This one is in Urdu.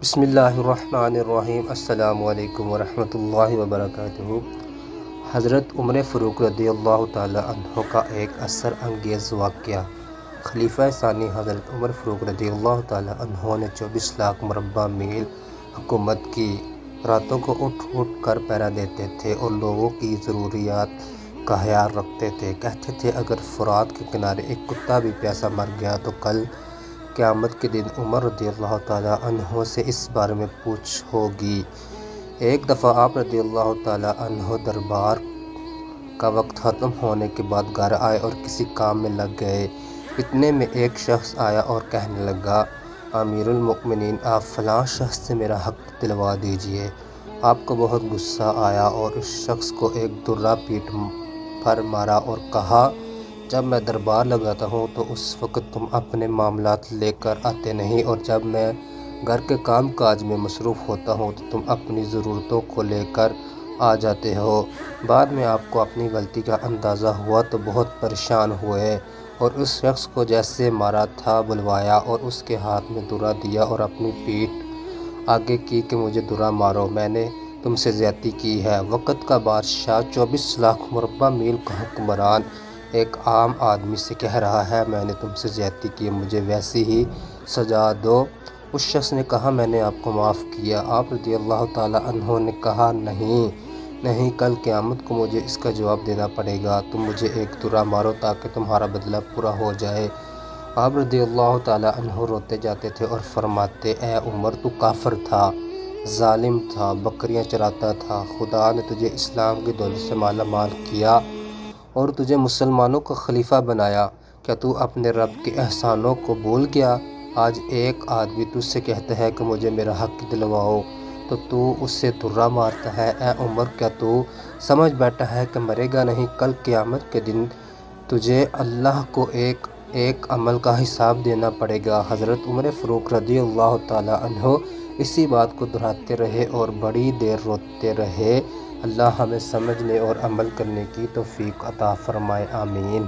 بسم اللہ الرحمن الرحیم۔ السلام علیکم ورحمۃ اللہ وبرکاتہ۔ حضرت عمر فاروق رضی اللہ تعالی عنہ کا ایک اثر انگیز واقعہ۔ خلیفہ ثانی حضرت عمر فاروق رضی اللہ تعالی عنہ نے 24 لاکھ مربع میل حکومت کی۔ راتوں کو اٹھ اٹھ کر پہرا دیتے تھے اور لوگوں کی ضروریات کا خیال رکھتے تھے۔ کہتے تھے اگر فرات کے کنارے ایک کتا بھی پیاسا مر گیا تو کل قیامت کے دن عمر رضی اللہ تعالیٰ عنہ سے اس بارے میں پوچھ ہوگی۔ ایک دفعہ آپ رضی اللہ تعالیٰ عنہ دربار کا وقت ختم ہونے کے بعد گھر آئے اور کسی کام میں لگ گئے۔ اتنے میں ایک شخص آیا اور کہنے لگا، امیر المؤمنین، آپ فلاں شخص سے میرا حق دلوا دیجئے۔ آپ کو بہت غصہ آیا اور اس شخص کو ایک درہ پیٹھ پر مارا اور کہا، جب میں دربار لگاتا ہوں تو اس وقت تم اپنے معاملات لے کر آتے نہیں، اور جب میں گھر کے کام کاج میں مصروف ہوتا ہوں تو تم اپنی ضرورتوں کو لے کر آ جاتے ہو۔ بعد میں آپ کو اپنی غلطی کا اندازہ ہوا تو بہت پریشان ہوئے اور اس شخص کو جیسے مارا تھا بلوایا اور اس کے ہاتھ میں درہ دیا اور اپنی پیٹھ آگے کی کہ مجھے درہ مارو، میں نے تم سے زیادتی کی ہے۔ وقت کا بادشاہ 24 لاکھ مربع میل کا حکمران ایک عام آدمی سے کہہ رہا ہے، میں نے تم سے زیادتی کی، مجھے ویسی ہی سزا دو۔ اس شخص نے کہا، میں نے آپ کو معاف کیا۔ آپ رضی اللہ تعالیٰ عنہ نے کہا، نہیں، کل قیامت کو مجھے اس کا جواب دینا پڑے گا۔ تم مجھے ایک درہ مارو تاکہ تمہارا بدلہ پورا ہو جائے۔ آپ رضی اللہ تعالیٰ عنہ روتے جاتے تھے اور فرماتے، اے عمر، تو کافر تھا، ظالم تھا، بکریاں چراتا تھا، خدا نے تجھے اسلام کی دولت سے مالا مال کیا اور تجھے مسلمانوں کا خلیفہ بنایا، کیا تو اپنے رب کے احسانوں کو بھول گیا؟ آج ایک آدمی تجھ سے کہتا ہے کہ مجھے میرا حق دلواؤ تو تو اس سے درہ مارتا ہے۔ اے عمر، کیا تو سمجھ بیٹھا ہے کہ مرے گا نہیں؟ کل قیامت کے دن تجھے اللہ کو ایک ایک عمل کا حساب دینا پڑے گا۔ حضرت عمر فاروق رضی اللہ تعالیٰ عنہ اسی بات کو دہراتے رہے اور بڑی دیر روتے رہے۔ اللہ ہمیں سمجھنے اور عمل کرنے کی توفیق عطا فرمائے، آمین۔